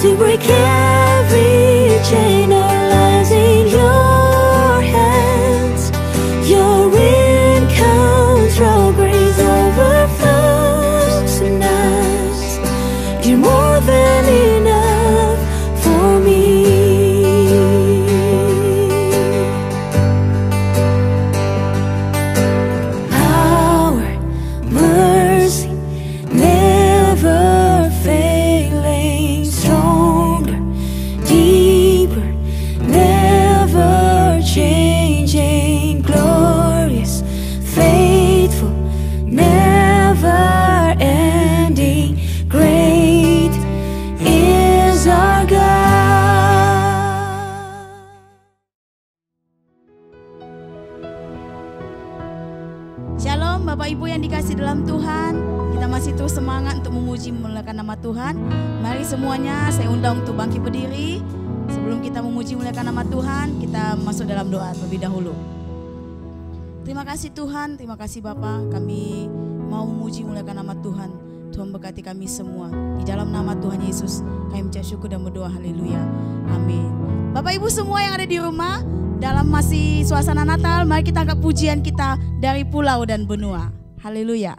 to break every chain. Our lives in your hands. Your incomparable grace overflows in us. You're more than enough for me. Power, mercy, never failing, stronger, deeper, never changing, glorious, faithful, never ending, great is our God. Shalom Bapak Ibu yang dikasih dalam Tuhan. Kita masih terus semangat untuk memuji memuliakan nama Tuhan. Mari semuanya saya undang untuk bangkit berdiri. Sebelum kita memuji memuliakan nama Tuhan, kita masuk dalam doa terlebih dahulu. Terima kasih Tuhan, terima kasih Bapa. Kami mau memuji memuliakan nama Tuhan. Tuhan berkati kami semua. Di dalam nama Tuhan Yesus, kami mengucap syukur dan berdoa. Haleluya. Amin. Bapak Ibu semua yang ada di rumah, dalam masih suasana Natal, mari kita angkat pujian kita dari pulau dan benua. Haleluya.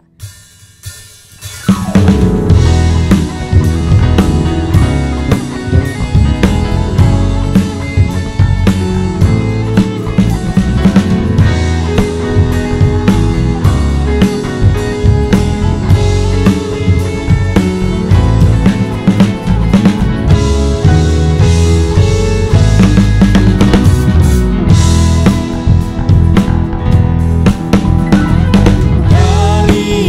Dari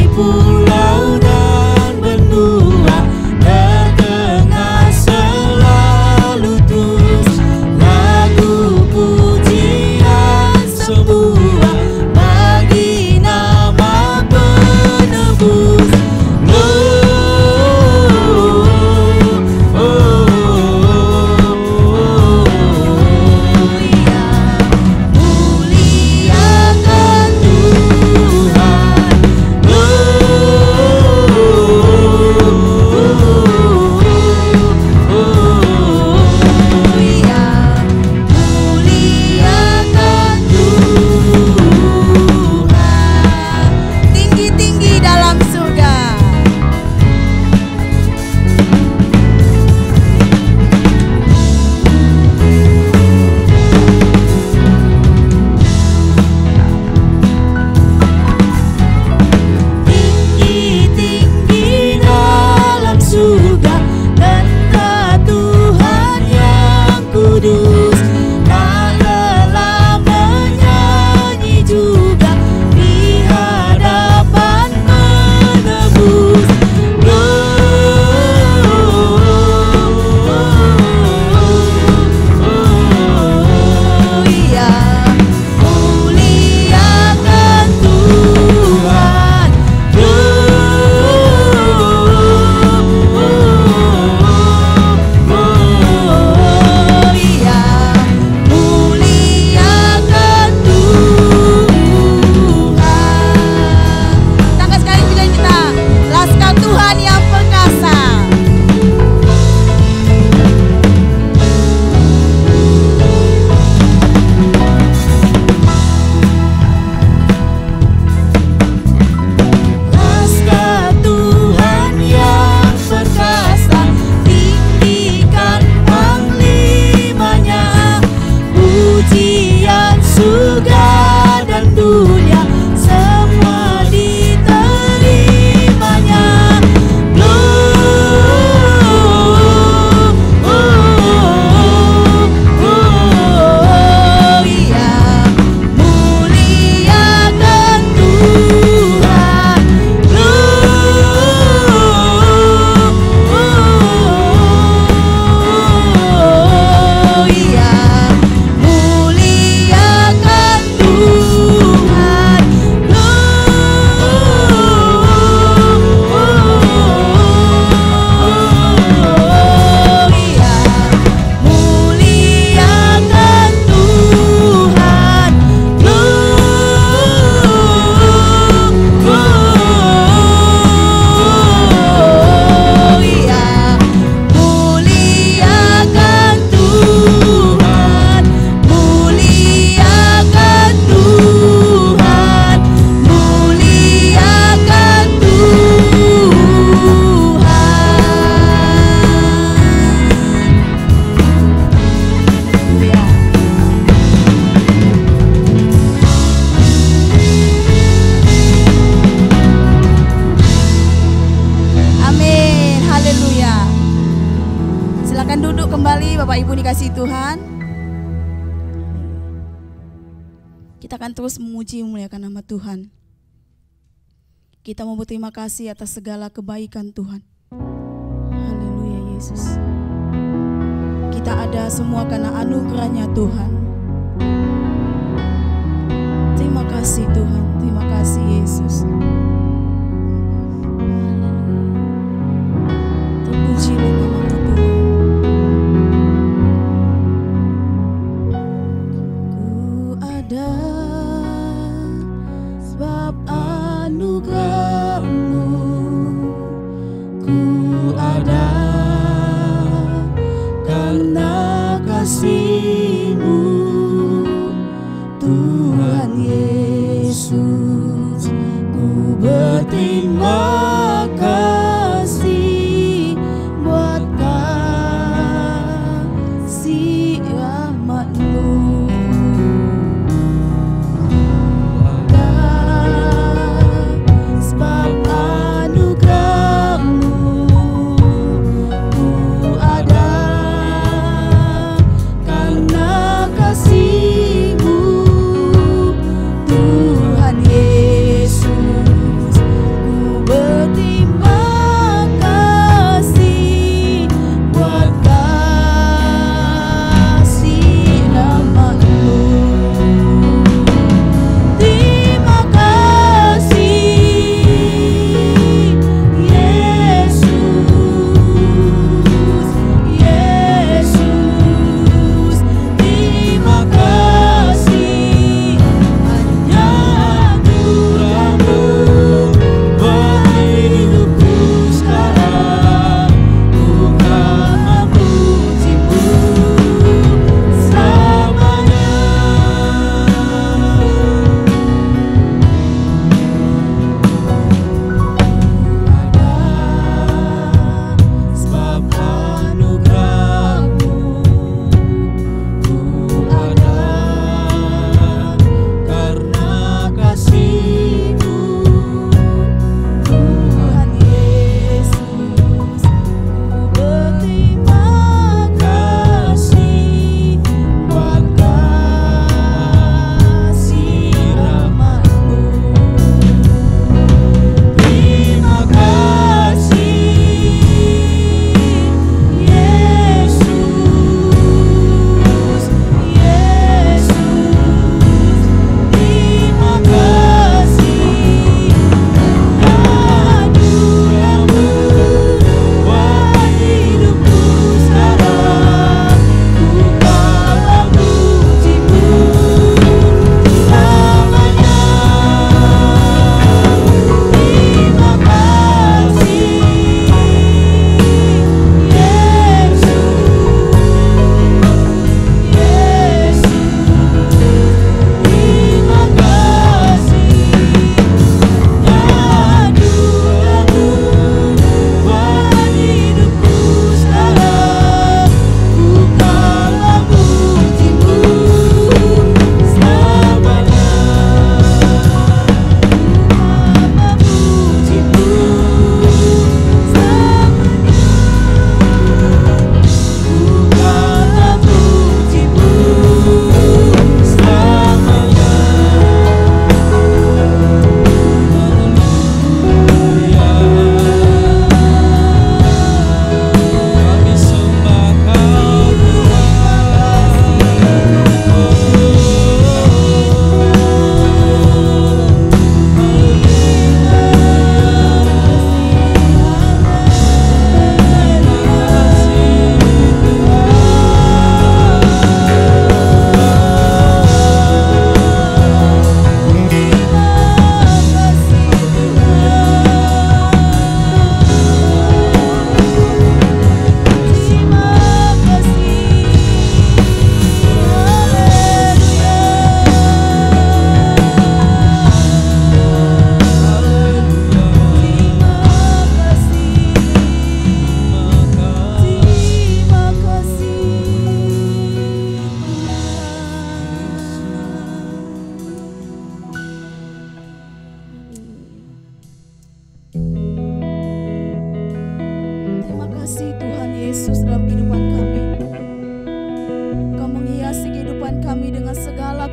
Silakan duduk kembali Bapak Ibu dikasihi Tuhan. Kita akan terus memuji memuliakan nama Tuhan. Kita mau berterima kasih atas segala kebaikan Tuhan. Haleluya Yesus. Kita ada semua karena anugerah-Nya Tuhan. Terima kasih Tuhan, terima kasih Yesus. Terpujilah nama Tuhan. Ku ada sebab anugerah-Mu, ku ada karena kasih-Mu, Tuhan Yesus. Ku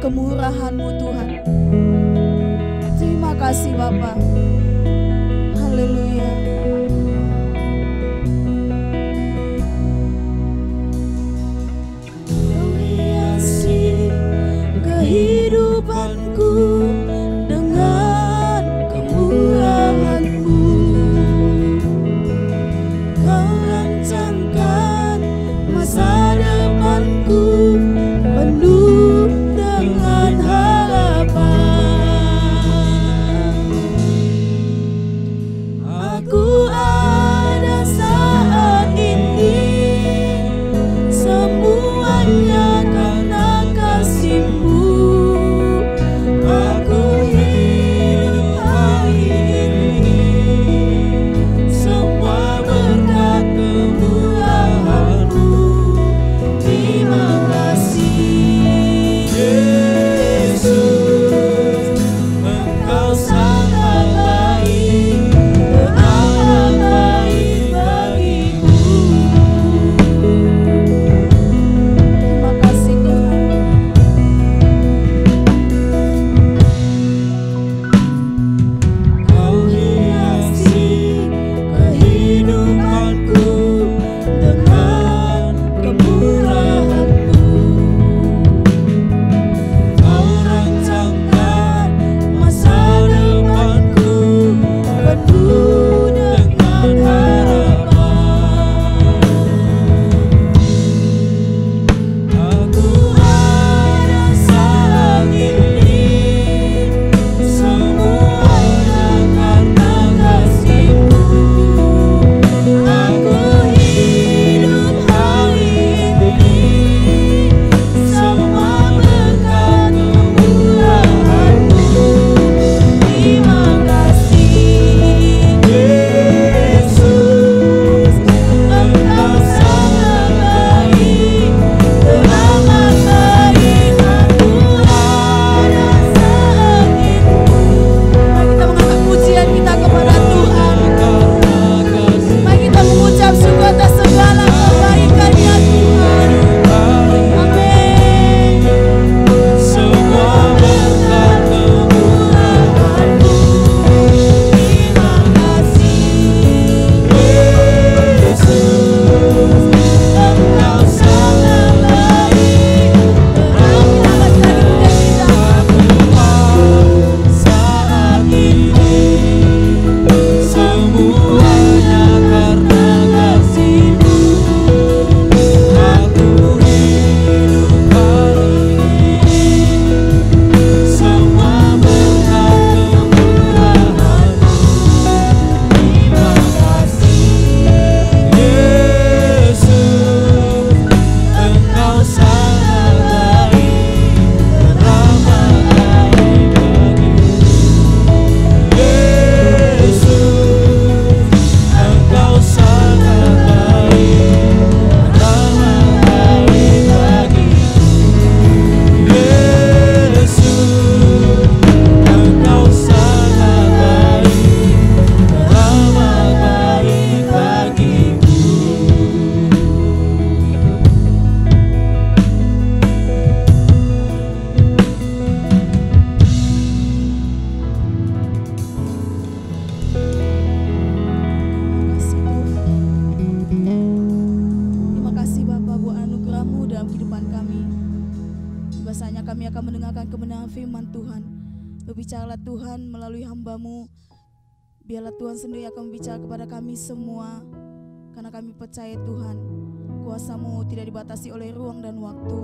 kemurahan-Mu Tuhan. Terima kasih Bapa. Haleluya. Kau hiasi kehidupanku dengan kemurahan-Mu. Kau rancangkan masa depanku penuh dengan harapan. Aku ada saat ini, semuanya karena kasih-Mu. Aku hidup hari ini, semua berkat kemurahan-Mu. Terima kasih Yesus, Engkau sangat baik, teramat baik bagiku. Terima kasih Tuhan. Kau hiasi kehidupanku dengan kemurahan-Mu. Kau rancangkan masa depanku penuh dengan harapan. Aku ada saat ini, semuanya karena kasih-Mu. Aku hidup hari ini, semua berkat kemurahan-Mu. Terima kasih Yesus, Engkau sangat baik, teramat baik. Aku ada saat ini. Mari kita mengangkat pujian kita kepada Tuhan. Mari kita mengucap syukur atas segala kebaikan-Nya Tuhan. Amin. Semua berkat kemurahan-Mu. Terima kasih Yesus, Engkau sangat baik, teramat baik. Aku saat ini, semuanya karena kasih-Mu. Aku hidup hari ini, semua berkat kemurahan-Mu. Terima kasih Yesus, Engkau sangat baik, teramat baik bagiku. Yesus, Engkau sangat baik, teramat baik bagiku. Yesus, Engkau sangat baik, teramat baik bagiku. Terima kasih Bapa buat anugerah-Mu dalam kehidupan kami. Bahasanya kami akan mendengarkan kebenaran firman Tuhan. Berbicaralah Tuhan melalui hamba-Mu. Biarlah Tuhan sendiri akan berbicara kepada kami semua. Karena kami percaya Tuhan, kuasa-Mu tidak dibatasi oleh ruang dan waktu.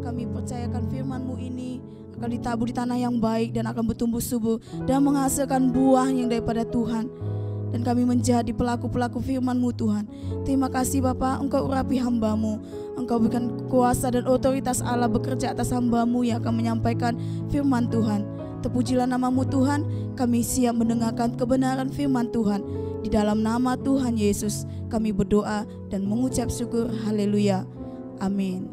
Kami percayakan firman-Mu ini akan ditabur di tanah yang baik dan akan bertumbuh subur dan menghasilkan buah yang daripada Tuhan. Dan kami menjadi pelaku-pelaku firman-Mu Tuhan. Terima kasih Bapa, Engkau urapi hamba-Mu. Engkau berikan kuasa dan otoritas Allah bekerja atas hamba-Mu yang akan menyampaikan firman Tuhan. Terpujilah nama-Mu Tuhan, kami siap mendengarkan kebenaran firman Tuhan. Di dalam nama Tuhan Yesus kami berdoa dan mengucap syukur. Haleluya. Amin.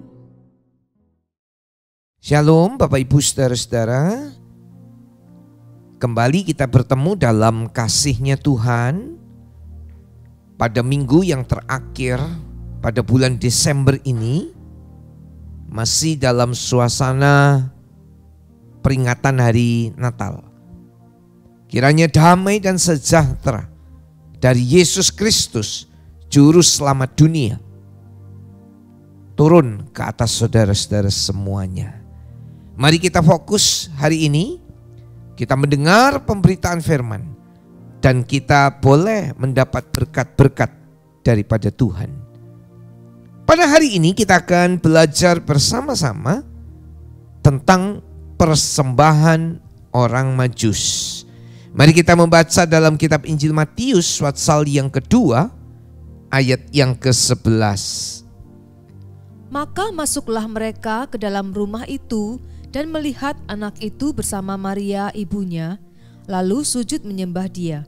Shalom Bapak Ibu Saudara-saudara. Kembali kita bertemu dalam kasih-Nya Tuhan pada minggu yang terakhir pada bulan Desember ini, masih dalam suasana peringatan hari Natal. Kiranya damai dan sejahtera dari Yesus Kristus, Juru Selamat dunia, turun ke atas saudara-saudara semuanya. Mari kita fokus hari ini, kita mendengar pemberitaan firman, dan kita boleh mendapat berkat-berkat daripada Tuhan. Pada hari ini kita akan belajar bersama-sama tentang persembahan orang Majus. Mari kita membaca dalam kitab Injil Matius pasal yang kedua ayat yang ke-11. Maka masuklah mereka ke dalam rumah itu dan melihat anak itu bersama Maria ibunya, lalu sujud menyembah dia.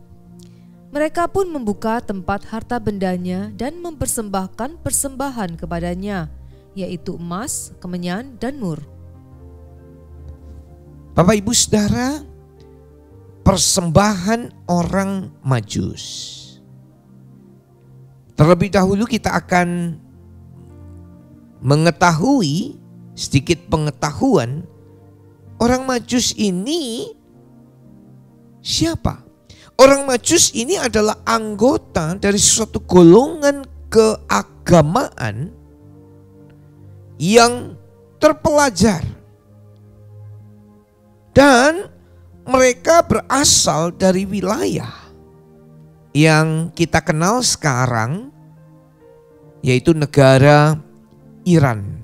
Mereka pun membuka tempat harta bendanya dan mempersembahkan persembahan kepadanya, yaitu emas, kemenyan, dan mur. Bapak Ibu Saudara, persembahan orang Majus. Terlebih dahulu kita akan mengetahui sedikit pengetahuan orang Majus ini siapa. Orang Majus ini adalah anggota dari suatu golongan keagamaan yang terpelajar. Dan mereka berasal dari wilayah yang kita kenal sekarang, yaitu negara Iran.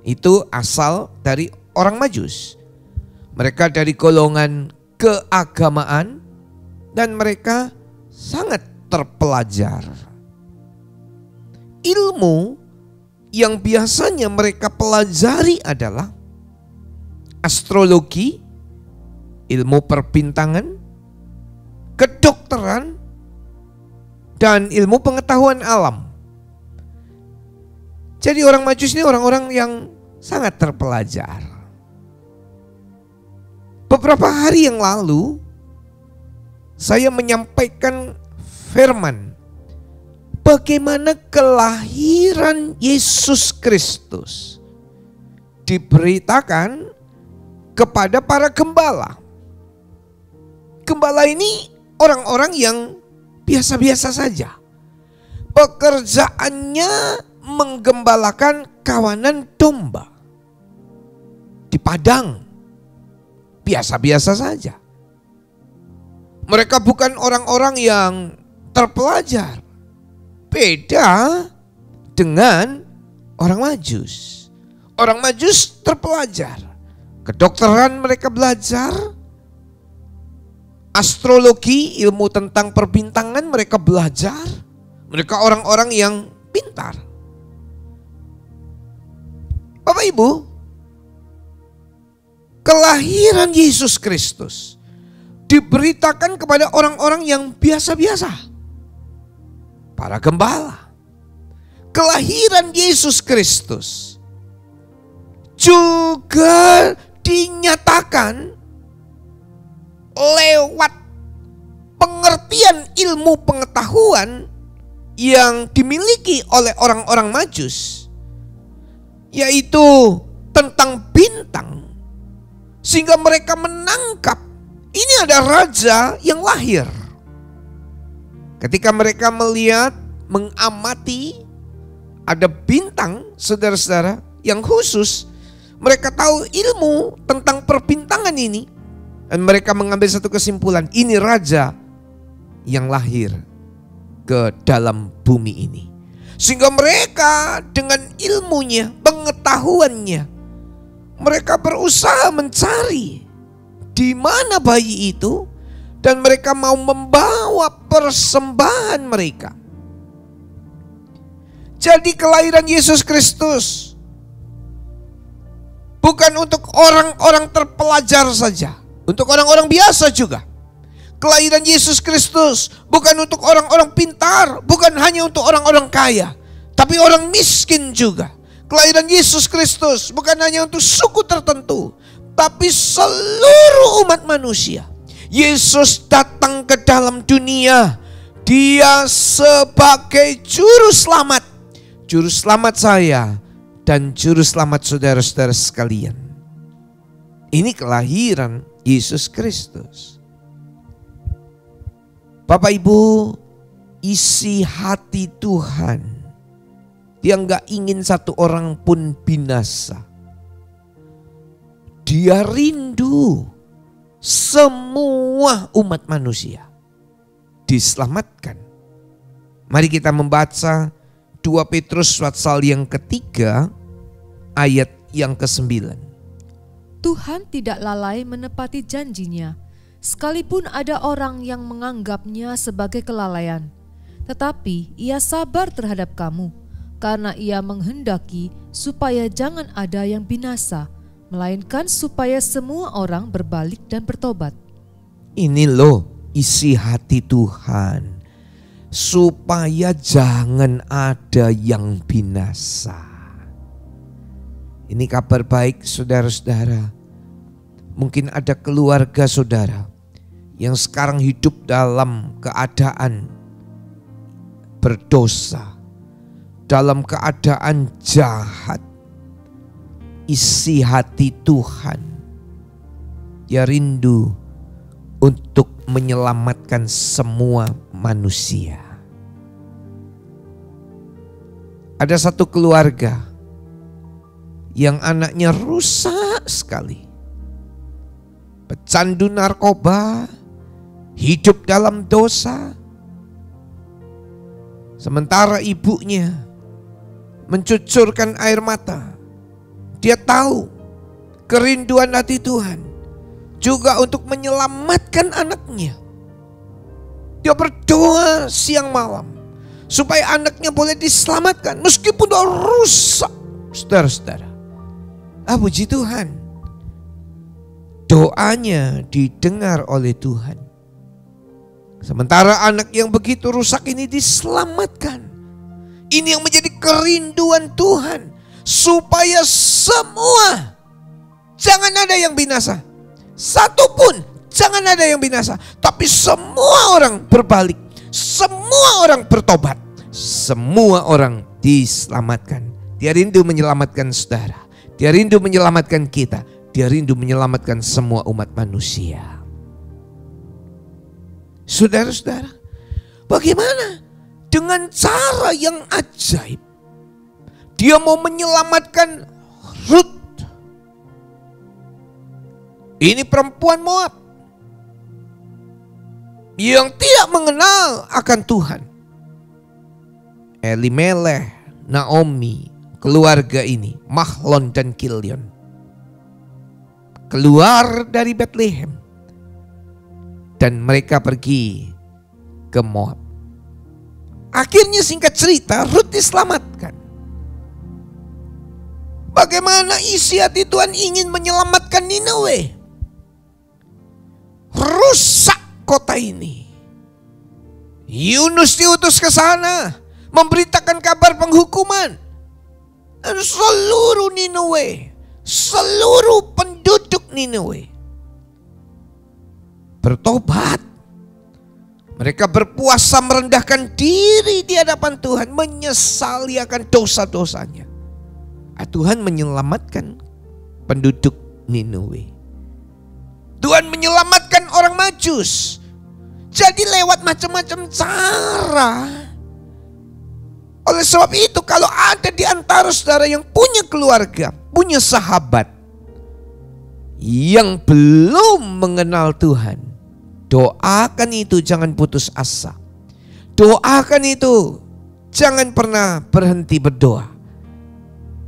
Itu asal dari orang Majus. Mereka dari golongan keagamaan dan mereka sangat terpelajar. Ilmu yang biasanya mereka pelajari adalah astrologi, ilmu perbintangan, kedokteran, dan ilmu pengetahuan alam. Jadi orang Majus ini orang-orang yang sangat terpelajar. Beberapa hari yang lalu saya menyampaikan firman bagaimana kelahiran Yesus Kristus diberitakan kepada para gembala. Gembala ini orang-orang yang biasa-biasa saja. Pekerjaannya menggembalakan kawanan domba di padang. Biasa-biasa saja. Mereka bukan orang-orang yang terpelajar. Beda dengan orang Majus. Orang Majus terpelajar. Kedokteran mereka belajar. Astrologi, ilmu tentang perbintangan mereka belajar. Mereka orang-orang yang pintar. Bapak Ibu, kelahiran Yesus Kristus diberitakan kepada orang-orang yang biasa-biasa. Para gembala. Kelahiran Yesus Kristus juga dinyatakan lewat pengertian ilmu pengetahuan yang dimiliki oleh orang-orang Majus, yaitu tentang bintang, sehingga mereka menangkap ini ada raja yang lahir. Ketika mereka melihat, mengamati ada bintang, saudara-saudara, yang khusus, mereka tahu ilmu tentang perbintangan ini. Dan mereka mengambil satu kesimpulan, ini raja yang lahir ke dalam bumi ini. Sehingga mereka dengan ilmunya, pengetahuannya, mereka berusaha mencari di mana bayi itu. Dan mereka mau membawa persembahan mereka. Jadi kelahiran Yesus Kristus bukan untuk orang-orang terpelajar saja. Untuk orang-orang biasa juga. Kelahiran Yesus Kristus bukan untuk orang-orang pintar, bukan hanya untuk orang-orang kaya, tapi orang miskin juga. Kelahiran Yesus Kristus bukan hanya untuk suku tertentu, tapi seluruh umat manusia. Yesus datang ke dalam dunia. Dia sebagai juru selamat. Juru selamat saya dan juru selamat saudara-saudara sekalian. Ini kelahiran Yesus Kristus. Bapak Ibu, isi hati Tuhan, Dia nggak ingin satu orang pun binasa. Dia rindu semua umat manusia diselamatkan. Mari kita membaca 2 Petrus pasal yang ketiga ayat yang ke-9. Tuhan tidak lalai menepati janjinya, sekalipun ada orang yang menganggapnya sebagai kelalaian. Tetapi Ia sabar terhadap kamu, karena Ia menghendaki supaya jangan ada yang binasa, melainkan supaya semua orang berbalik dan bertobat. Ini loh isi hati Tuhan, supaya jangan ada yang binasa. Ini kabar baik saudara-saudara. Mungkin ada keluarga saudara yang sekarang hidup dalam keadaan berdosa, dalam keadaan jahat. Isi hati Tuhan, Dia rindu untuk menyelamatkan semua manusia. Ada satu keluarga yang anaknya rusak sekali, pecandu narkoba, hidup dalam dosa. Sementara ibunya mencucurkan air mata. Dia tahu kerinduan hati Tuhan juga untuk menyelamatkan anaknya. Dia berdoa siang malam supaya anaknya boleh diselamatkan meskipun dia rusak. Saudara-saudara, puji Tuhan, doanya didengar oleh Tuhan. Sementara anak yang begitu rusak ini diselamatkan. Ini yang menjadi kerinduan Tuhan, supaya semua jangan ada yang binasa. Satu pun jangan ada yang binasa, tapi semua orang berbalik, semua orang bertobat, semua orang diselamatkan. Dia rindu menyelamatkan saudara, Dia rindu menyelamatkan kita, Dia rindu menyelamatkan semua umat manusia. Saudara-saudara, bagaimana dengan cara yang ajaib Dia mau menyelamatkan Ruth? Ini perempuan Moab yang tidak mengenal akan Tuhan. Elimelech, Naomi, keluarga ini, Mahlon dan Kilion, keluar dari Bethlehem dan mereka pergi ke Moab. Akhirnya singkat cerita, Ruth diselamatkan. Bagaimana isi hati Tuhan ingin menyelamatkan Nineveh? Rusak kota ini. Yunus diutus ke sana memberitakan kabar penghukuman. Dan seluruh Nineveh, seluruh penduduk Nineveh bertobat. Mereka berpuasa merendahkan diri di hadapan Tuhan, menyesali akan dosa-dosanya. Tuhan menyelamatkan penduduk Nineveh. Tuhan menyelamatkan orang Majus. Jadi lewat macam-macam cara. Oleh sebab itu, kalau ada di antara saudara yang punya keluarga, punya sahabat yang belum mengenal Tuhan, doakan itu, jangan putus asa. Doakan itu, jangan pernah berhenti berdoa.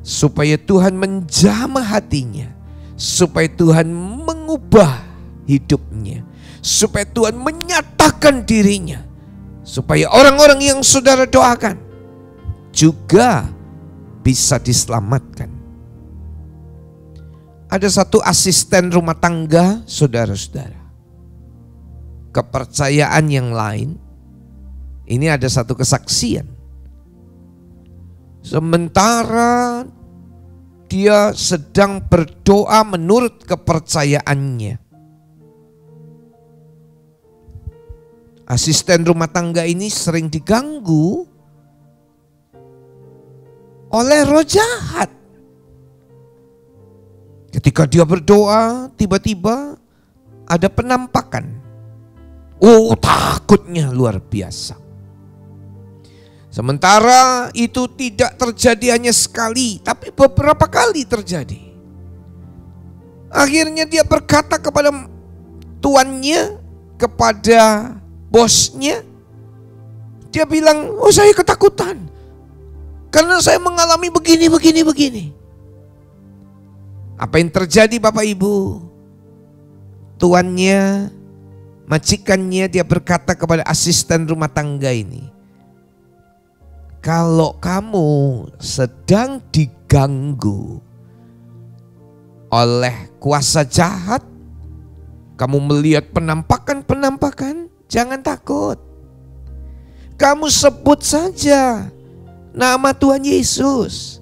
Supaya Tuhan menjamah hatinya, supaya Tuhan mengubah hidupnya, supaya Tuhan menyatakan dirinya, supaya orang-orang yang saudara doakan juga bisa diselamatkan. Ada satu asisten rumah tangga, saudara-saudara, kepercayaan yang lain. Ini ada satu kesaksian. Sementara dia sedang berdoa menurut kepercayaannya, asisten rumah tangga ini sering diganggu oleh roh jahat. Ketika dia berdoa, tiba-tiba ada penampakan. Oh, takutnya luar biasa. Sementara itu tidak terjadi hanya sekali, tapi beberapa kali terjadi. Akhirnya dia berkata kepada tuannya, kepada bosnya. Dia bilang, oh saya ketakutan. Karena saya mengalami begini. Apa yang terjadi Bapak Ibu? Tuannya, majikannya, dia berkata kepada asisten rumah tangga ini, kalau kamu sedang diganggu oleh kuasa jahat, kamu melihat penampakan, jangan takut. Kamu sebut saja nama Tuhan Yesus.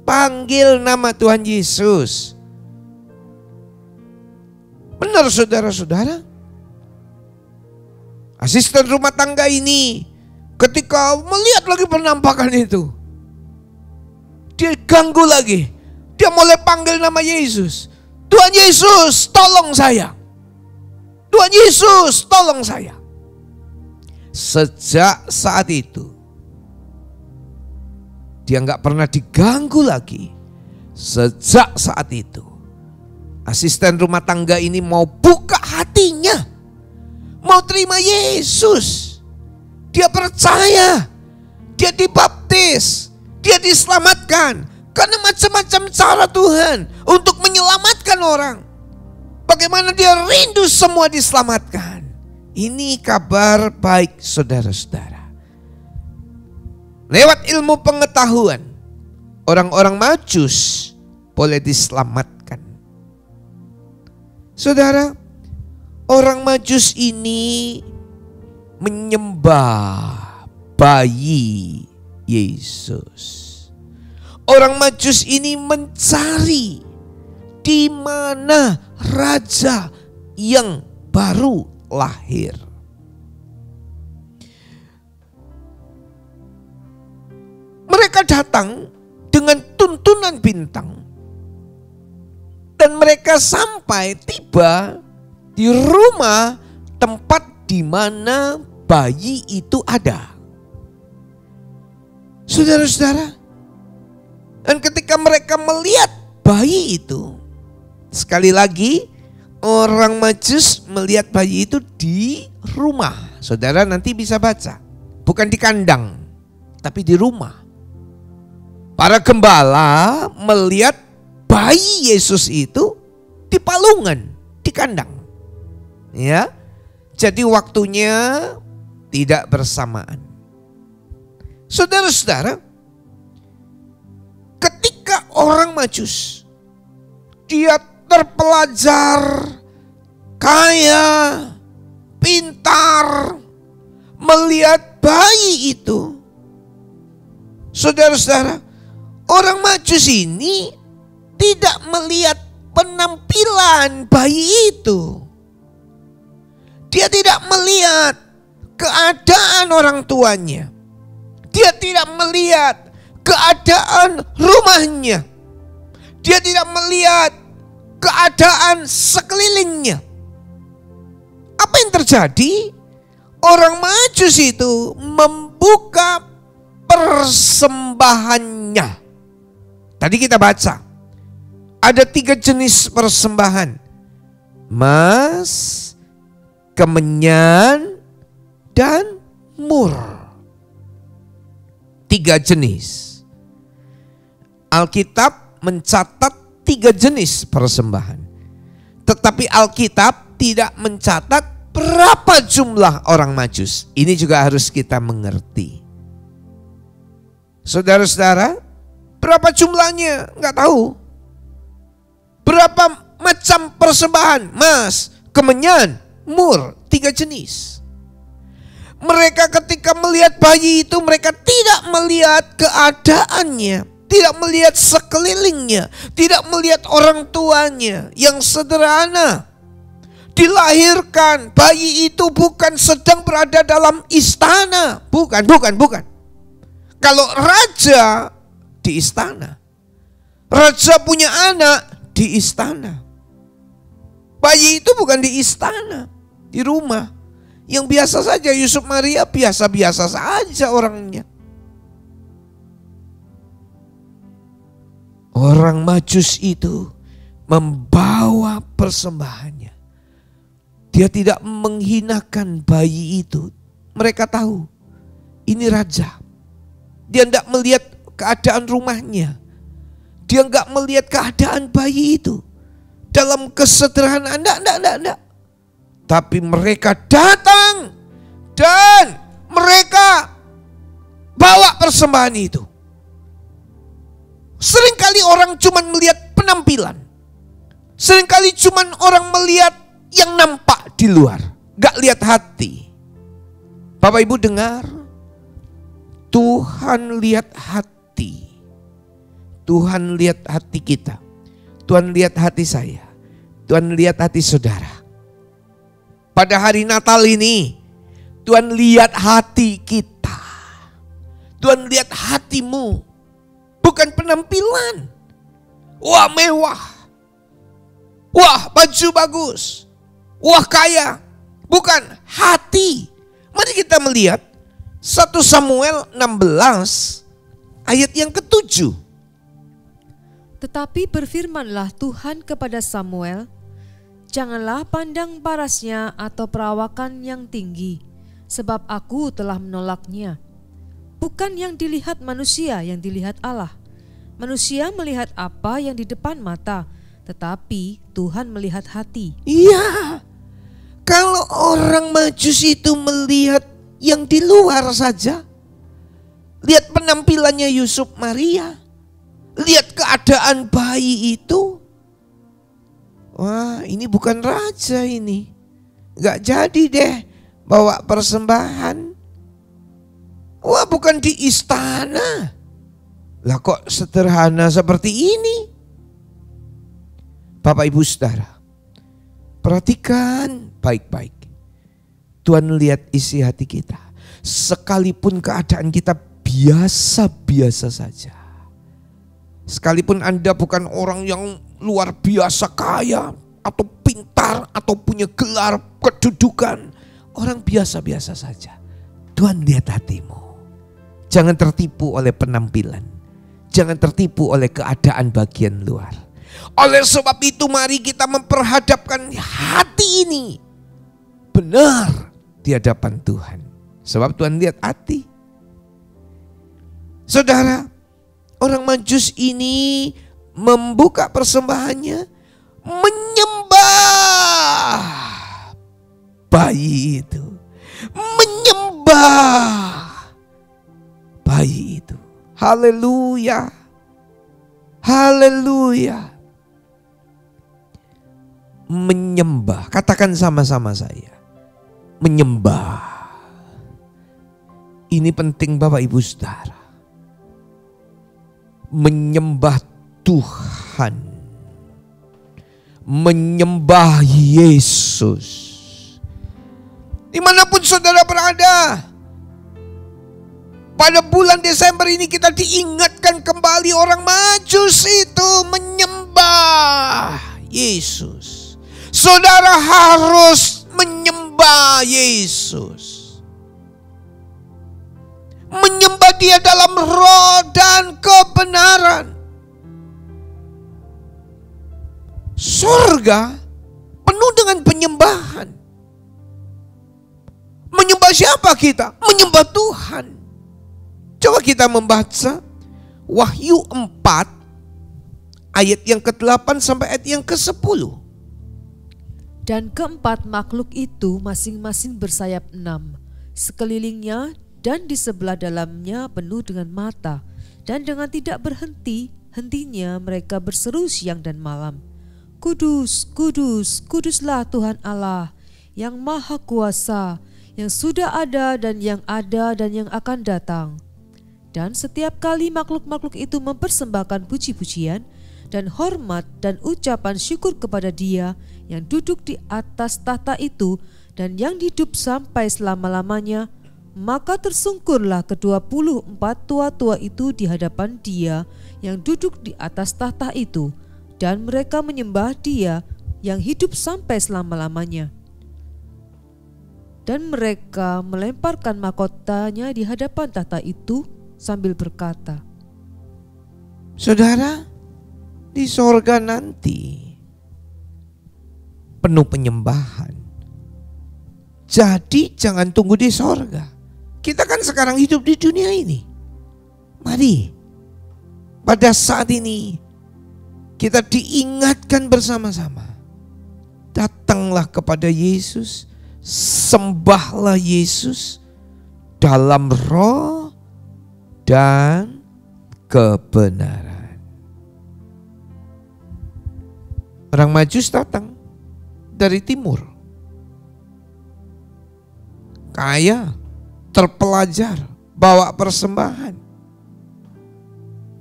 Panggil nama Tuhan Yesus. Benar saudara-saudara. Asisten rumah tangga ini ketika melihat lagi penampakan itu, dia ganggu lagi. Dia mulai panggil nama Yesus. Tuhan Yesus, tolong saya. Tuhan Yesus, tolong saya. Sejak saat itu, dia nggak pernah diganggu lagi. Sejak saat itu, asisten rumah tangga ini mau buka hatinya, mau terima Yesus. Dia percaya, dia dibaptis, dia diselamatkan. Karena macam-macam cara Tuhan untuk menyelamatkan orang. Bagaimana dia rindu semua diselamatkan. Ini kabar baik saudara-saudara. Lewat ilmu pengetahuan, orang-orang Majus boleh diselamatkan. Saudara, orang Majus ini menyembah bayi Yesus. Orang Majus ini mencari di mana raja yang baru lahir. Mereka datang dengan tuntunan bintang. Dan mereka sampai tiba di rumah tempat di mana bayi itu ada. Saudara-saudara, dan ketika mereka melihat bayi itu, sekali lagi orang Majus melihat bayi itu di rumah. Saudara nanti bisa baca, bukan di kandang, tapi di rumah. Para gembala melihat bayi Yesus itu di palungan, di kandang. Ya, jadi waktunya tidak bersamaan. Saudara-saudara, ketika orang Majus, dia terpelajar, kaya, pintar, melihat bayi itu. Saudara-saudara, orang Majus ini tidak melihat penampilan bayi itu. Dia tidak melihat keadaan orang tuanya. Dia tidak melihat keadaan rumahnya. Dia tidak melihat keadaan sekelilingnya. Apa yang terjadi? Orang Majus itu membuka persembahannya. Tadi kita baca, ada 3 jenis persembahan: emas, kemenyan, dan mur. 3 jenis. Alkitab mencatat 3 jenis persembahan. Tetapi Alkitab tidak mencatat berapa jumlah orang Majus. Ini juga harus kita mengerti. Saudara-saudara, berapa jumlahnya? Enggak tahu. Berapa macam persembahan? Emas, kemenyan, mur, 3 jenis. Mereka ketika melihat bayi itu, mereka tidak melihat keadaannya, tidak melihat sekelilingnya, tidak melihat orang tuanya yang sederhana. Dilahirkan, bayi itu bukan sedang berada dalam istana. Bukan. Kalau raja di istana, raja punya anak di di istana. Bayi itu bukan di istana, di rumah. Yang biasa saja, Yusuf Maria biasa-biasa saja orangnya. Orang Majus itu membawa persembahannya. Dia tidak menghinakan bayi itu. Mereka tahu ini raja. Dia tidak melihat keadaan rumahnya. Dia enggak melihat keadaan bayi itu dalam kesederhanaan. Enggak. Tapi mereka datang dan mereka bawa persembahan itu. Seringkali orang cuma melihat penampilan. Seringkali cuma orang melihat yang nampak di luar, gak lihat hati. Bapak Ibu dengar, Tuhan lihat hati. Tuhan lihat hati kita. Tuhan lihat hati saya. Tuhan lihat hati saudara. Pada hari Natal ini, Tuhan lihat hati kita. Tuhan lihat hatimu, bukan penampilan. Wah mewah. Wah baju bagus. Wah kaya, bukan hati. Mari kita melihat 1 Samuel 16 ayat yang ke-7. Tetapi berfirmanlah Tuhan kepada Samuel, janganlah pandang parasnya atau perawakan yang tinggi, sebab aku telah menolaknya. Bukan yang dilihat manusia yang dilihat Allah. Manusia melihat apa yang di depan mata, tetapi Tuhan melihat hati. Iya. Kalau orang Majus itu melihat yang di luar saja, lihat penampilannya Yusuf Maria, lihat keadaan bayi itu, wah ini bukan raja ini, gak jadi deh bawa persembahan. Wah bukan di istana, lah kok sederhana seperti ini. Bapak Ibu Saudara, perhatikan baik-baik. Tuhan lihat isi hati kita. Sekalipun keadaan kita biasa-biasa saja. Sekalipun Anda bukan orang yang luar biasa kaya atau pintar atau punya gelar kedudukan. Orang biasa-biasa saja. Tuhan lihat hatimu. Jangan tertipu oleh penampilan. Jangan tertipu oleh keadaan bagian luar. Oleh sebab itu mari kita memperhadapkan hati ini benar di hadapan Tuhan. Sebab Tuhan lihat hati. Saudara, orang Majus ini membuka persembahannya, menyembah bayi itu. Menyembah bayi itu. Haleluya. Haleluya. Menyembah, katakan sama-sama saya. Menyembah. Ini penting Bapak Ibu Saudara. Menyembah Tuhan. Menyembah Yesus. Dimanapun saudara berada. Pada bulan Desember ini kita diingatkan kembali orang Majus itu menyembah Yesus. Saudara harus menyembah Yesus. Menyembah Dia dalam roh dan kebenaran. Surga penuh dengan penyembahan. Menyembah siapa kita? Menyembah Tuhan. Coba kita membaca Wahyu 4 ayat yang ke-8 sampai ayat yang ke-10. Dan keempat makhluk itu masing-masing bersayap 6, sekelilingnya dan di sebelah dalamnya penuh dengan mata, dan dengan tidak berhenti-hentinya mereka berseru siang dan malam, Kudus, kudus, kuduslah Tuhan Allah yang maha kuasa, yang sudah ada dan yang akan datang. Dan setiap kali makhluk-makhluk itu mempersembahkan puji-pujian dan hormat dan ucapan syukur kepada Dia yang duduk di atas tahta itu dan yang hidup sampai selama-lamanya, maka tersungkurlah ke-24 tua-tua itu di hadapan Dia yang duduk di atas tahta itu, dan mereka menyembah Dia yang hidup sampai selama-lamanya. Dan mereka melemparkan mahkotanya di hadapan tahta itu sambil berkata, Saudara, di sorga nanti penuh penyembahan. Jadi jangan tunggu di sorga. Kita kan sekarang hidup di dunia ini. Mari pada saat ini kita diingatkan bersama-sama. Datanglah kepada Yesus, sembahlah Yesus dalam roh dan kebenaran. Orang Majus datang dari timur. Kaya, terpelajar, bawa persembahan.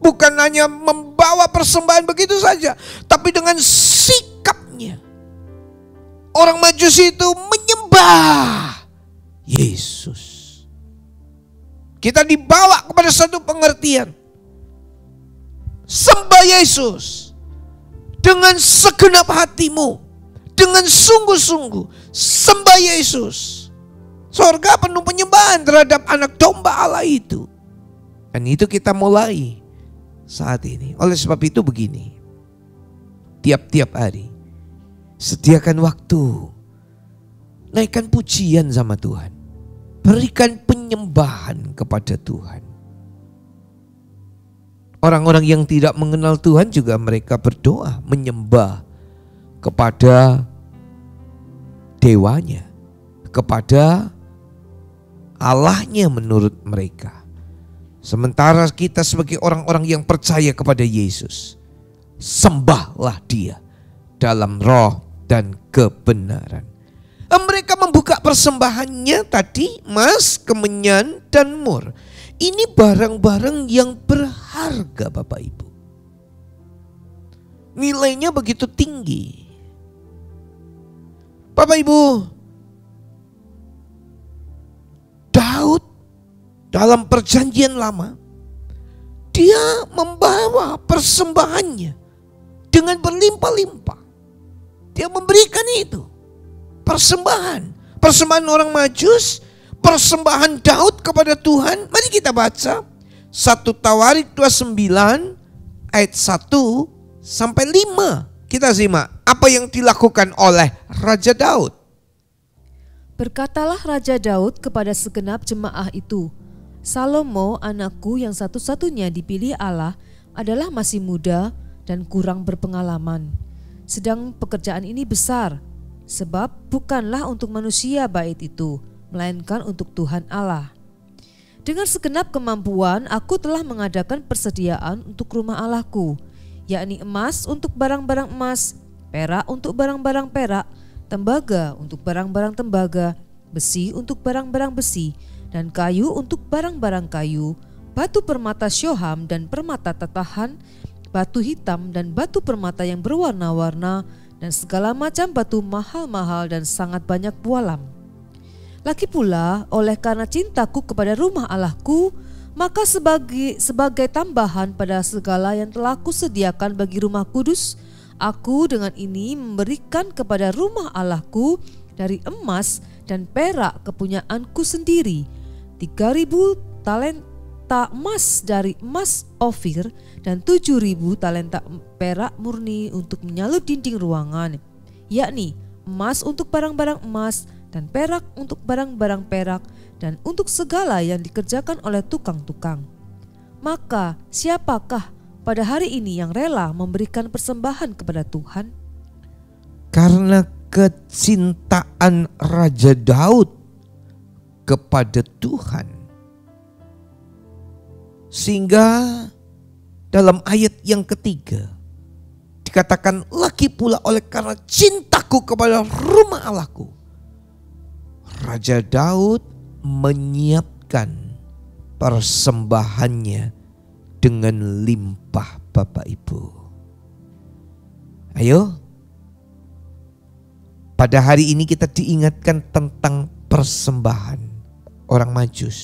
Bukan hanya membawa persembahan begitu saja, tapi dengan sikapnya. Orang Majus itu menyembah Yesus. Kita dibawa kepada satu pengertian. Sembah Yesus dengan segenap hatimu, dengan sungguh-sungguh. Sembah Yesus. Sorga penuh penyembahan terhadap anak domba Allah itu. Dan itu kita mulai saat ini. Oleh sebab itu begini, tiap-tiap hari sediakan waktu, naikkan pujian sama Tuhan, berikan penyembahan kepada Tuhan. Orang-orang yang tidak mengenal Tuhan juga mereka berdoa menyembah kepada dewanya, kepada Allahnya menurut mereka. Sementara kita sebagai orang-orang yang percaya kepada Yesus, sembahlah Dia dalam roh dan kebenaran. Mereka membuka persembahannya tadi, emas, kemenyan, dan mur. Ini barang-barang yang berharga Bapak Ibu. Nilainya begitu tinggi. Bapak Ibu, Daud dalam perjanjian lama, dia membawa persembahannya dengan berlimpah-limpah. Dia memberikan itu. Persembahan orang Majus, persembahan Daud kepada Tuhan. Mari kita baca 1 Tawarik 29 ayat 1 sampai 5. Kita simak apa yang dilakukan oleh Raja Daud. Berkatalah Raja Daud kepada segenap jemaah itu, Salomo anakku yang satu-satunya dipilih Allah adalah masih muda dan kurang berpengalaman. Sedang pekerjaan ini besar, sebab bukanlah untuk manusia bait itu, melainkan untuk Tuhan Allah. Dengan segenap kemampuan aku telah mengadakan persediaan untuk rumah Allahku, yakni emas untuk barang-barang emas, perak untuk barang-barang perak, tembaga untuk barang-barang tembaga, besi untuk barang-barang besi, dan kayu untuk barang-barang kayu, batu permata syoham dan permata tatahan, batu hitam dan batu permata yang berwarna-warna, dan segala macam batu mahal-mahal dan sangat banyak bualam. Lagi pula, oleh karena cintaku kepada rumah Allahku, maka sebagai tambahan pada segala yang telah kusediakan bagi rumah kudus, aku dengan ini memberikan kepada rumah Allahku dari emas dan perak kepunyaanku sendiri 3.000 talenta emas dari emas Ofir dan 7.000 talenta perak murni untuk menyalut dinding ruangan, yakni emas untuk barang-barang emas dan perak untuk barang-barang perak dan untuk segala yang dikerjakan oleh tukang-tukang. Maka siapakah pada hari ini yang rela memberikan persembahan kepada Tuhan? Karena kecintaan Raja Daud kepada Tuhan, sehingga dalam ayat yang ketiga dikatakan, lagi pula oleh karena cintaku kepada rumah Allahku, Raja Daud menyiapkan persembahannya dengan limpah. Bapak Ibu, ayo, pada hari ini kita diingatkan tentang persembahan orang Majus,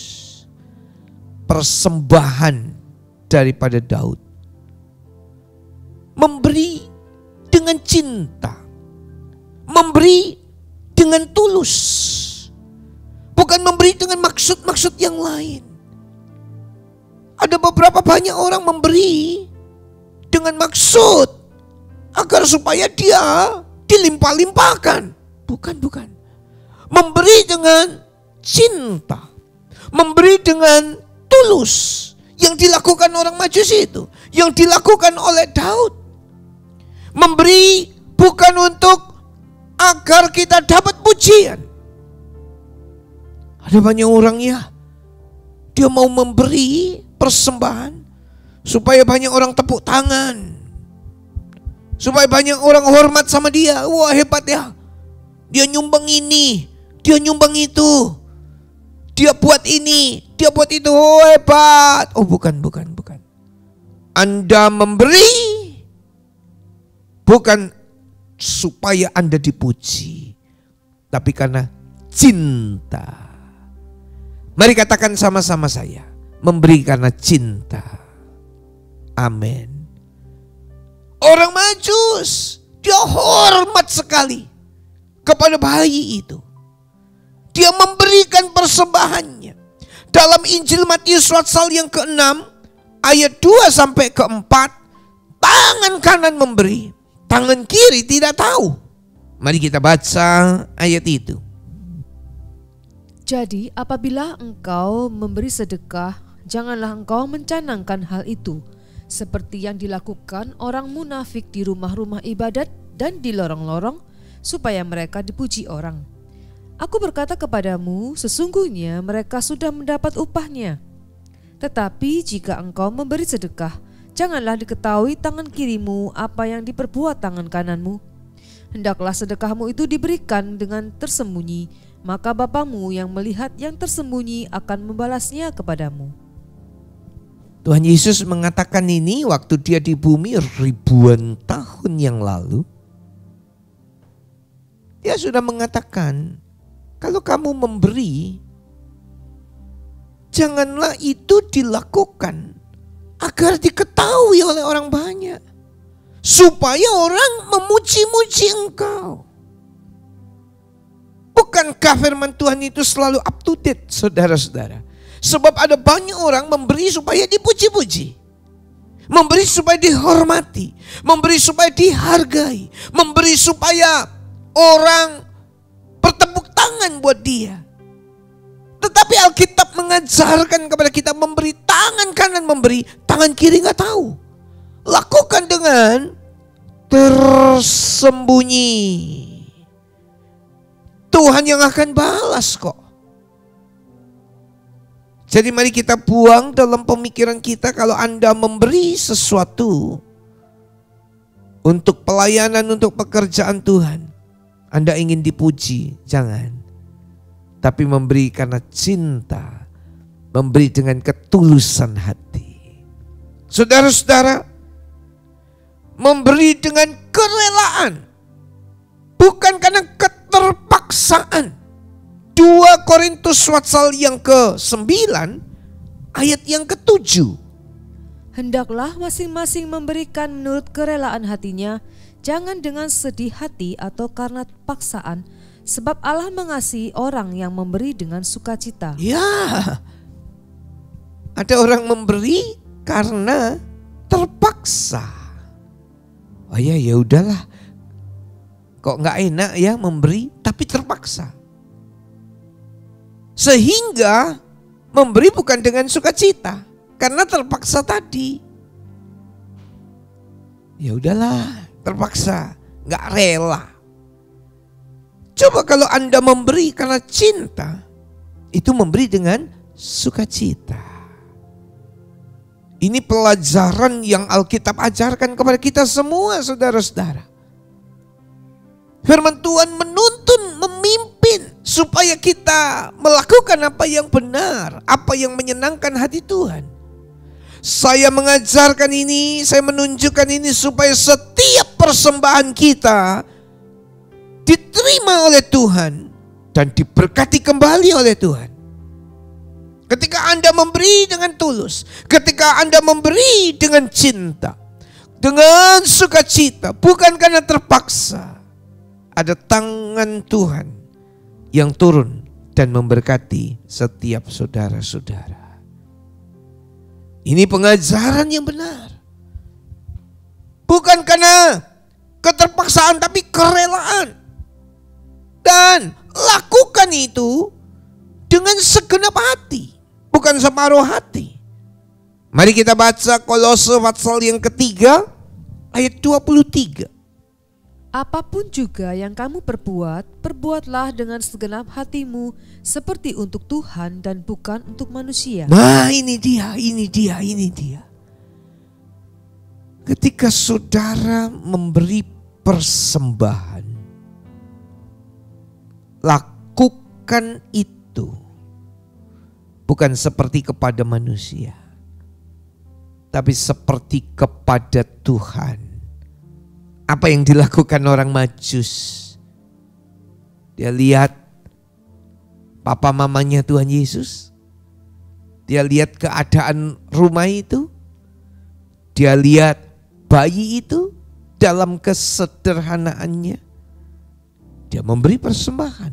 persembahan daripada Daud, memberi dengan cinta. Memberi dengan tulus. Bukan memberi dengan maksud-maksud yang lain. Ada beberapa banyak orang memberi dengan maksud agar supaya dia dilimpah-limpahkan. Bukan. Memberi dengan cinta. Memberi dengan tulus. Yang dilakukan orang Majusi itu. Yang dilakukan oleh Daud. Memberi bukan untuk agar kita dapat pujian. Ada banyak orang dia mau memberi persembahan supaya banyak orang tepuk tangan. Supaya banyak orang hormat sama dia. Wah, hebat ya. Dia nyumbang ini, dia nyumbang itu. Dia buat ini, dia buat itu. Oh, hebat. Oh, bukan. Anda memberi bukan supaya Anda dipuji, tapi karena cinta. Mari katakan sama-sama saya, memberi karena cinta. Amin. Orang Majus, dia hormat sekali kepada bayi itu. Dia memberikan persembahannya. Dalam Injil Matius pasal yang ke-6 ayat 2 sampai ke-4, tangan kanan memberi, tangan kiri tidak tahu. Mari kita baca ayat itu. Jadi apabila engkau memberi sedekah, janganlah engkau mencanangkan hal itu, seperti yang dilakukan orang munafik di rumah-rumah ibadat dan di lorong-lorong, supaya mereka dipuji orang. Aku berkata kepadamu, sesungguhnya mereka sudah mendapat upahnya. Tetapi jika engkau memberi sedekah, janganlah diketahui tangan kirimu apa yang diperbuat tangan kananmu. Hendaklah sedekahmu itu diberikan dengan tersembunyi, maka Bapamu yang melihat yang tersembunyi akan membalasnya kepadamu. Tuhan Yesus mengatakan ini waktu dia di bumi ribuan tahun yang lalu. Dia sudah mengatakan, kalau kamu memberi, janganlah itu dilakukan agar diketahui oleh orang banyak, supaya orang memuji-muji engkau. Bukankah firman Tuhan itu selalu up to date, saudara-saudara? Sebab ada banyak orang memberi supaya dipuji-puji, memberi supaya dihormati, memberi supaya dihargai, memberi supaya orang bertepuk tangan buat dia. Tetapi Alkitab mengajarkan kepada kita memberi, tangan kanan memberi, tangan kiri nggak tahu. Lakukan dengan tersembunyi. Tuhan yang akan balas kok. Jadi mari kita buang dalam pemikiran kita kalau Anda memberi sesuatu untuk pelayanan, untuk pekerjaan Tuhan, Anda ingin dipuji, jangan. Tapi memberi karena cinta, memberi dengan ketulusan hati. Saudara-saudara, memberi dengan kerelaan, bukan karena keterpaksaan. 2 Korintus pasal yang ke-9 ayat yang ke-7. Hendaklah masing-masing memberikan menurut kerelaan hatinya, jangan dengan sedih hati atau karena paksaan, sebab Allah mengasihi orang yang memberi dengan sukacita. Ya, ada orang memberi karena terpaksa. Oh ya, ya udahlah. Kok nggak enak ya memberi, tapi terpaksa. Sehingga memberi bukan dengan sukacita, karena terpaksa tadi. Ya udahlah, terpaksa, nggak rela. Coba kalau Anda memberi karena cinta, itu memberi dengan sukacita. Ini pelajaran yang Alkitab ajarkan kepada kita semua, saudara-saudara. Firman Tuhan menuntun, memimpin supaya kita melakukan apa yang benar, apa yang menyenangkan hati Tuhan. Saya mengajarkan ini, saya menunjukkan ini supaya setiap persembahan kita diterima oleh Tuhan dan diberkati kembali oleh Tuhan. Ketika Anda memberi dengan tulus, ketika Anda memberi dengan cinta, dengan sukacita, bukan karena terpaksa. Ada tangan Tuhan yang turun dan memberkati setiap saudara-saudara. Ini pengajaran yang benar. Bukan karena keterpaksaan, tapi kerelaan. Dan lakukan itu dengan segenap hati, bukan separuh hati. Mari kita baca Kolose pasal yang ketiga ayat 23. Apapun juga yang kamu perbuat, perbuatlah dengan segenap hatimu seperti untuk Tuhan dan bukan untuk manusia. Nah, ini dia. Ketika saudara memberi persembahan, lakukan itu bukan seperti kepada manusia, tapi seperti kepada Tuhan. Apa yang dilakukan orang Majus? Dia lihat papa mamanya Tuhan Yesus. Dia lihat keadaan rumah itu. Dia lihat bayi itu dalam kesederhanaannya. Dia memberi persembahan.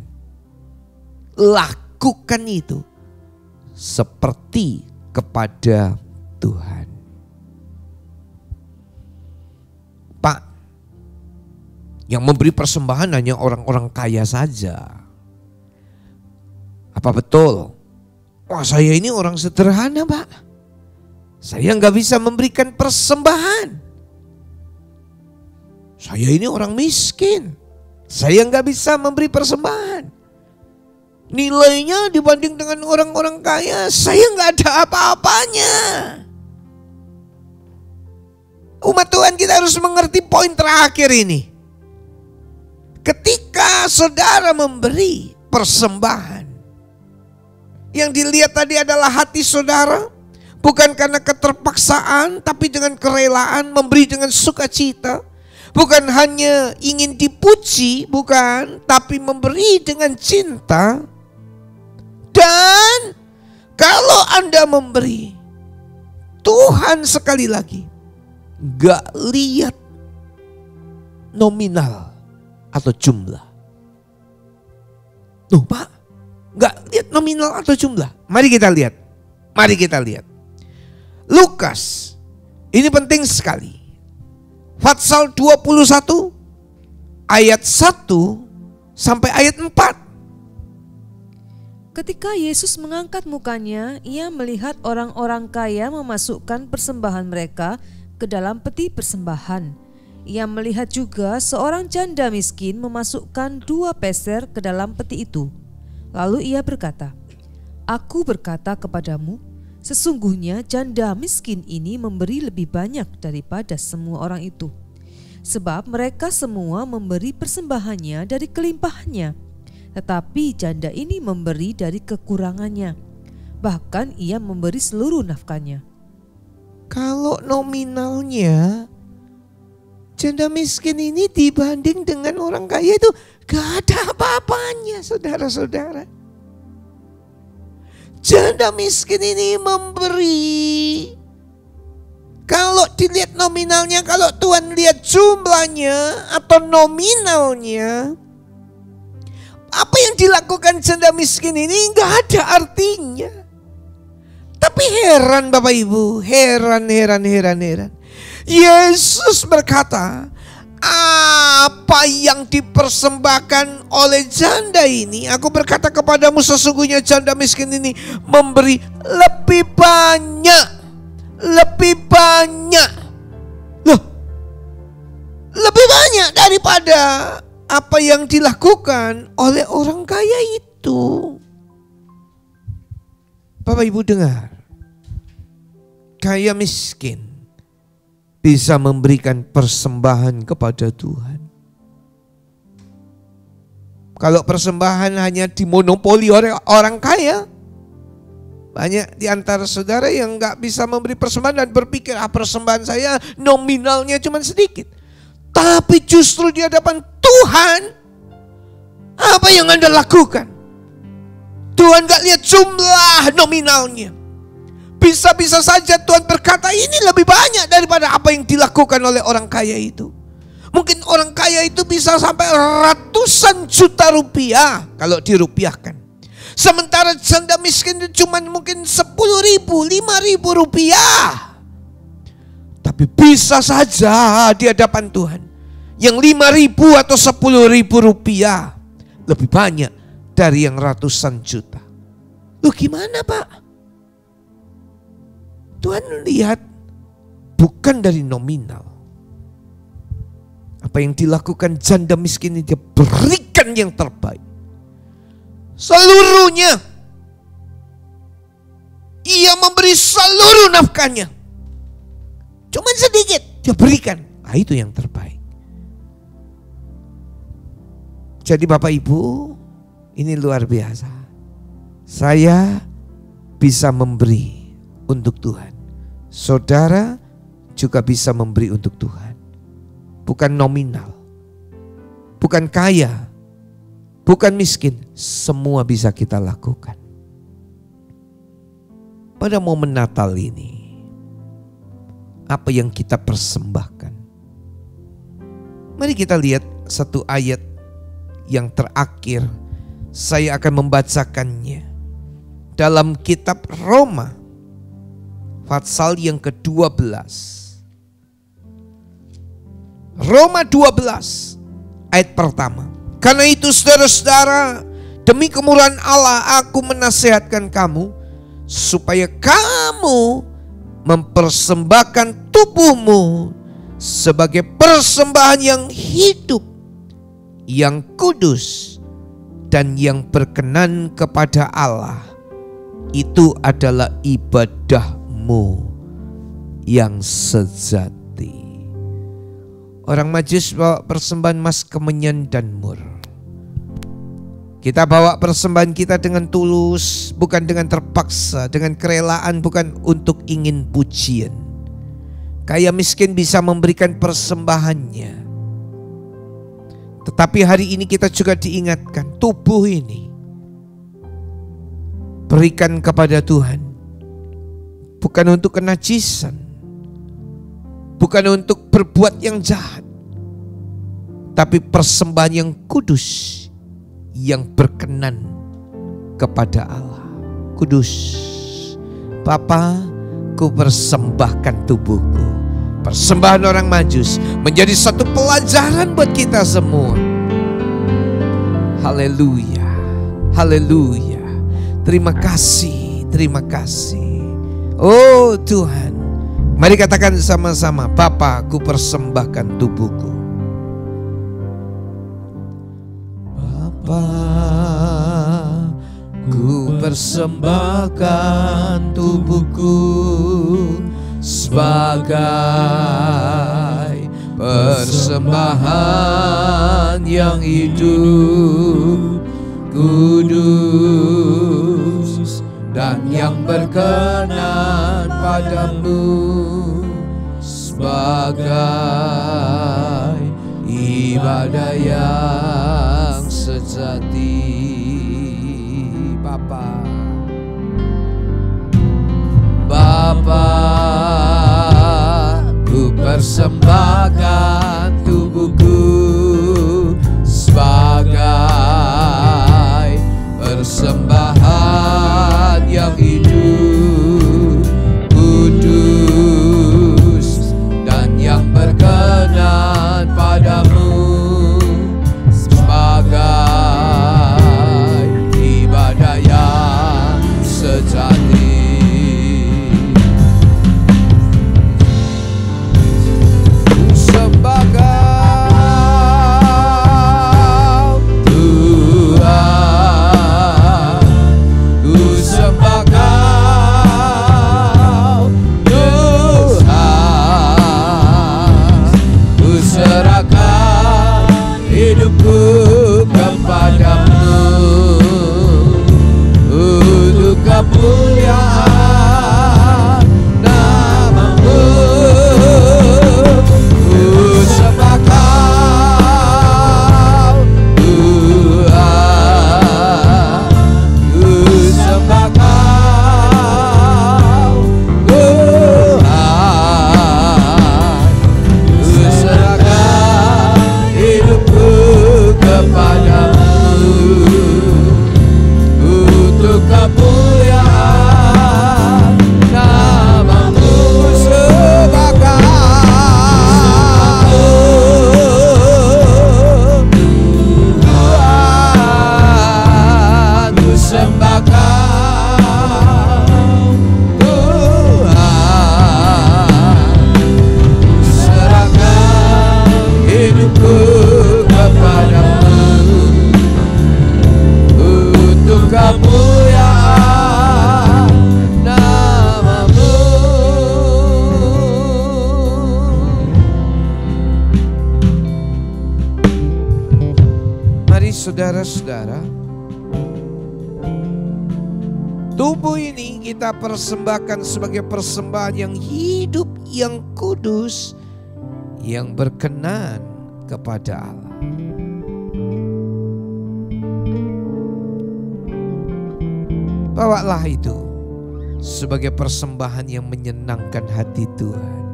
Lakukan itu seperti kepada Tuhan. Pak, yang memberi persembahan hanya orang-orang kaya saja. Apa betul? Wah, saya ini orang sederhana, Pak. Saya nggak bisa memberikan persembahan. Saya ini orang miskin. Saya nggak bisa memberi persembahan. Nilainya dibanding dengan orang-orang kaya, saya nggak ada apa-apanya. Umat Tuhan, kita harus mengerti poin terakhir ini. Ketika saudara memberi persembahan, yang dilihat tadi adalah hati saudara, bukan karena keterpaksaan, tapi dengan kerelaan, memberi dengan sukacita. Bukan hanya ingin dipuji, bukan, tapi memberi dengan cinta. Dan kalau Anda memberi, Tuhan sekali lagi gak lihat nominal atau jumlah. Loh Pak, gak lihat nominal atau jumlah. Mari kita lihat. Lukas, ini penting sekali. Pasal 21 ayat 1 sampai ayat 4. Ketika Yesus mengangkat mukanya, ia melihat orang-orang kaya memasukkan persembahan mereka ke dalam peti persembahan. Ia melihat juga seorang janda miskin memasukkan 2 peser ke dalam peti itu. Lalu ia berkata, "Aku berkata kepadamu, sesungguhnya janda miskin ini memberi lebih banyak daripada semua orang itu. Sebab mereka semua memberi persembahannya dari kelimpahannya, tetapi janda ini memberi dari kekurangannya. Bahkan ia memberi seluruh nafkahnya." Kalau nominalnya, janda miskin ini dibanding dengan orang kaya itu gak ada apa-apanya, saudara-saudara. Janda miskin ini memberi. Kalau dilihat nominalnya, kalau Tuhan lihat jumlahnya atau nominalnya, apa yang dilakukan janda miskin ini gak ada artinya. Tapi heran Bapak Ibu, heran. Yesus berkata, apa yang dipersembahkan oleh janda ini, aku berkata kepadamu sesungguhnya janda miskin ini memberi lebih banyak. Loh, lebih banyak daripada apa yang dilakukan oleh orang kaya itu. Bapak Ibu dengar, kaya miskin bisa memberikan persembahan kepada Tuhan. Kalau persembahan hanya dimonopoli oleh orang kaya, banyak di antara saudara yang gak bisa memberi persembahan dan berpikir, persembahan saya nominalnya cuma sedikit. Tapi justru di hadapan Tuhan, apa yang Anda lakukan? Tuhan gak lihat jumlah nominalnya. Bisa-bisa saja Tuhan berkata ini lebih banyak daripada apa yang dilakukan oleh orang kaya itu. Mungkin orang kaya itu bisa sampai ratusan juta rupiah kalau dirupiahkan. Sementara janda miskin itu cuma mungkin 10.000, 5.000 rupiah. Tapi bisa saja di hadapan Tuhan yang 5.000 atau 10.000 rupiah lebih banyak dari yang ratusan juta. Loh gimana Pak? Tuhan lihat bukan dari nominal. Apa yang dilakukan janda miskin ini, dia berikan yang terbaik. Seluruhnya. Ia memberi seluruh nafkahnya. Cuma sedikit dia berikan. Nah, itu yang terbaik. Jadi Bapak Ibu, ini luar biasa. Saya bisa memberi untuk Tuhan. Saudara juga bisa memberi untuk Tuhan. Bukan nominal, bukan kaya, bukan miskin. Semua bisa kita lakukan. Pada momen Natal ini, apa yang kita persembahkan? Mari kita lihat satu ayat yang terakhir. Saya akan membacakannya dalam kitab Roma pasal yang ke-12. Roma 12 ayat pertama. Karena itu saudara-saudara, demi kemurahan Allah aku menasihatkan kamu supaya kamu mempersembahkan tubuhmu sebagai persembahan yang hidup, yang kudus, dan yang berkenan kepada Allah. Itu adalah ibadahmu yang sejati. Orang Majus bawa persembahan emas, kemenyan, dan mur. Kita bawa persembahan kita dengan tulus, bukan dengan terpaksa, dengan kerelaan, bukan untuk ingin pujian. Kaya miskin bisa memberikan persembahannya. Tetapi hari ini kita juga diingatkan, tubuh ini berikan kepada Tuhan. Bukan untuk kenajisan, bukan untuk berbuat yang jahat, tapi persembahan yang kudus, yang berkenan kepada Allah. Kudus. Bapa, ku persembahkan tubuhku. Persembahan orang Majus menjadi satu pelajaran buat kita semua. Haleluya, haleluya. Terima kasih, terima kasih. Oh Tuhan, mari katakan sama-sama, Bapa, ku persembahkan tubuhku. Bapa, ku persembahkan tubuhku sebagai persembahan yang hidup, kudus, dan yang berkenan padamu, sebagai ibadah yang sejati. Bapa, Bapa, ku persembahkan tubuhku sebagai persembahan yang hidup, kudus, dan yang berkenan padamu, sebagai ibadah yang sejati. Ku sembah saudara-saudara, tubuh ini kita persembahkan sebagai persembahan yang hidup, yang kudus, yang berkenan kepada Allah. Bawalah itu sebagai persembahan yang menyenangkan hati Tuhan.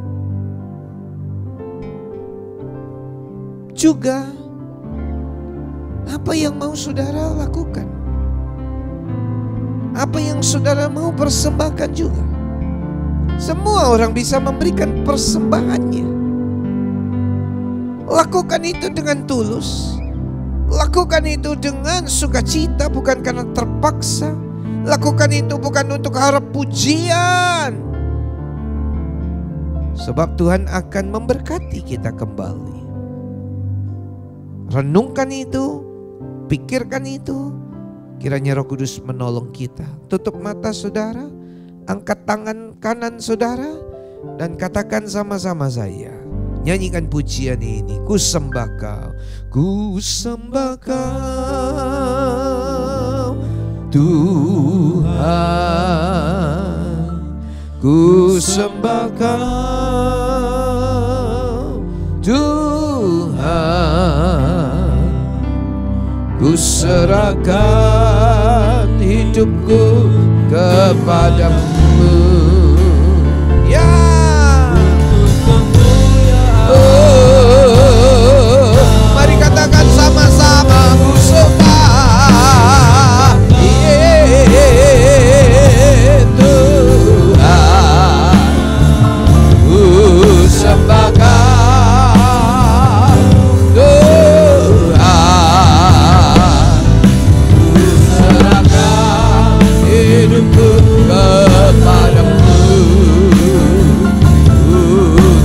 Juga apa yang mau saudara lakukan, apa yang saudara mau persembahkan juga. Semua orang bisa memberikan persembahannya. Lakukan itu dengan tulus. Lakukan itu dengan sukacita, bukan karena terpaksa. Lakukan itu bukan untuk harap pujian. Sebab Tuhan akan memberkati kita kembali. Renungkan itu, pikirkan itu. Kiranya Roh Kudus menolong kita. Tutup mata saudara, angkat tangan kanan saudara, dan katakan sama-sama saya. Nyanyikan pujian ini. Ku sembah Kau, ku sembah Kau Tuhan, ku sembah Kau Tuhan, ku serahkan hidupku kepadamu. Ya, oh, mari katakan sama-sama, ku sembah Tuhan, ku sembah Kau Tuhan, ku serahkan hidupku kepadamu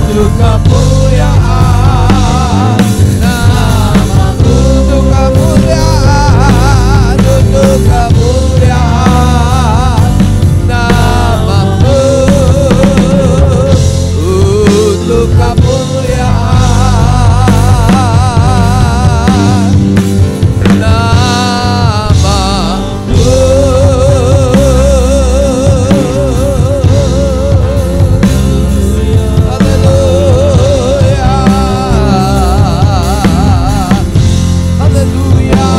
untuk kemuliaan namamu, untuk kemuliaan, untuk kemuliaan namamu, untuk kemuliaan namamu. Haleluya, haleluya.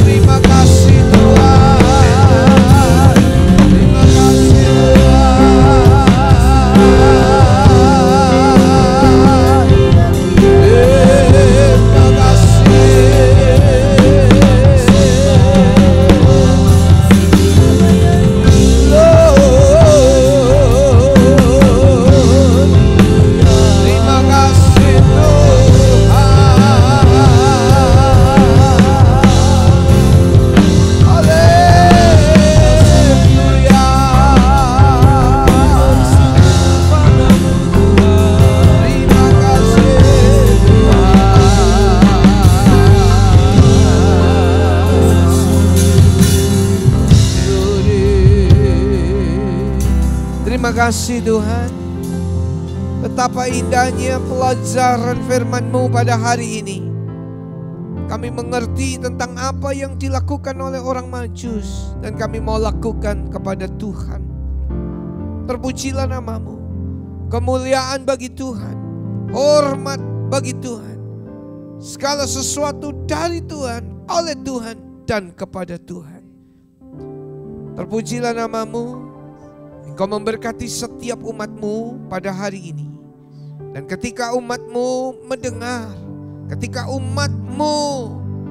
Terima kasih Tuhan, terima kasih Terima kasih Tuhan. Betapa indahnya pelajaran firman-Mu pada hari ini. Kami mengerti tentang apa yang dilakukan oleh orang Majus, dan kami mau lakukan kepada Tuhan. Terpujilah nama-Mu. Kemuliaan bagi Tuhan, hormat bagi Tuhan. Segala sesuatu dari Tuhan, oleh Tuhan, dan kepada Tuhan. Terpujilah nama-Mu. Engkau memberkati setiap umat-Mu pada hari ini. Dan ketika umat-Mu mendengar, ketika umat-Mu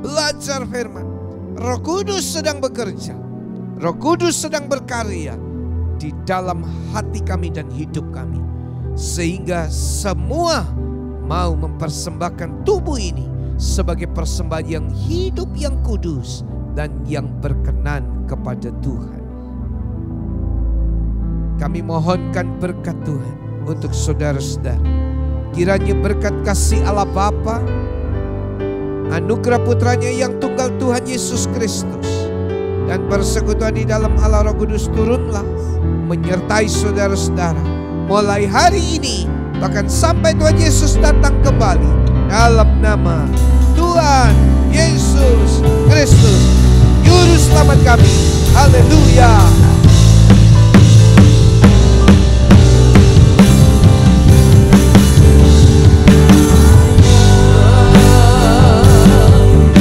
belajar firman, Roh Kudus sedang bekerja, Roh Kudus sedang berkarya di dalam hati kami dan hidup kami. Sehingga semua mau mempersembahkan tubuh ini sebagai persembahan yang hidup, yang kudus, dan yang berkenan kepada Tuhan. Kami mohonkan berkat Tuhan untuk saudara-saudara. Kiranya berkat kasih Allah Bapa, anugerah putranya yang tunggal Tuhan Yesus Kristus, dan persekutuan di dalam Allah Roh Kudus turunlah menyertai saudara-saudara mulai hari ini bahkan sampai Tuhan Yesus datang kembali, dalam nama Tuhan Yesus Kristus Juru Selamat kami. Haleluya.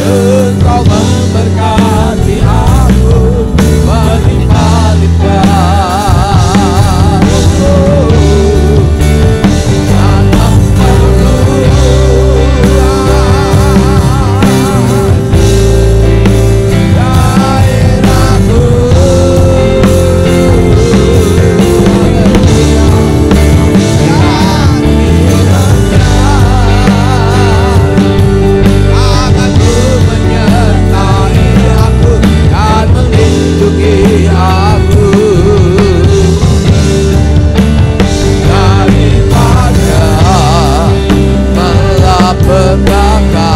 Engkau memberkati aku, melimpah-limpah. Dalam daerahku. Tanganmu menyertai aku dan melindungi aku daripada malapetaka,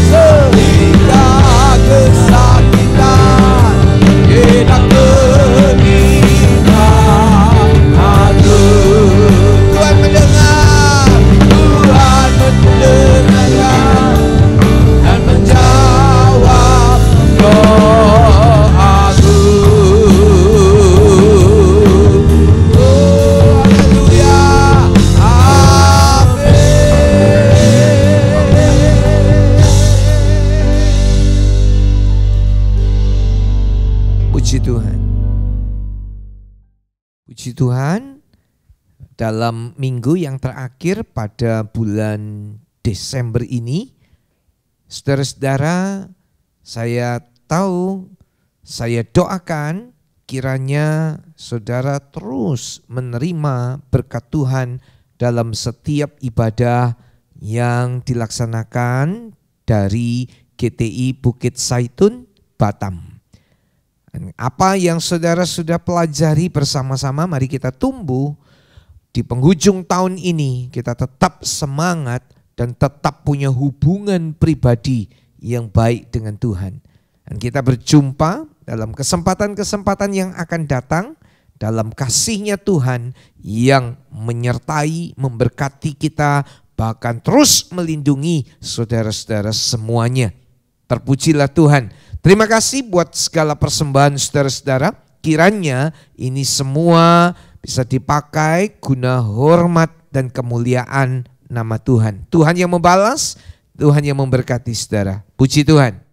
sehingga kesakitan tidak menimpa aku. Tuhan mendengar, Tuhan mendengarkan dan menjawab doaku. Oh, haleluya, amin. Puji Tuhan. Puji Tuhan, dalam minggu yang terakhir pada bulan Desember ini, saudara-saudara, saya tahu, saya doakan kiranya saudara terus menerima berkat Tuhan dalam setiap ibadah yang dilaksanakan dari GTI Bukit Zaitun, Batam. Apa yang saudara sudah pelajari bersama-sama, mari kita tumbuh di penghujung tahun ini. Kita tetap semangat dan tetap punya hubungan pribadi yang baik dengan Tuhan. Dan kita berjumpa dalam kesempatan-kesempatan yang akan datang dalam kasih-Nya Tuhan yang menyertai, memberkati kita, bahkan terus melindungi saudara-saudara semuanya. Terpujilah Tuhan. Terima kasih buat segala persembahan saudara-saudara. Kiranya ini semua bisa dipakai guna hormat dan kemuliaan nama Tuhan. Tuhan yang membalas, Tuhan yang memberkati saudara. Puji Tuhan.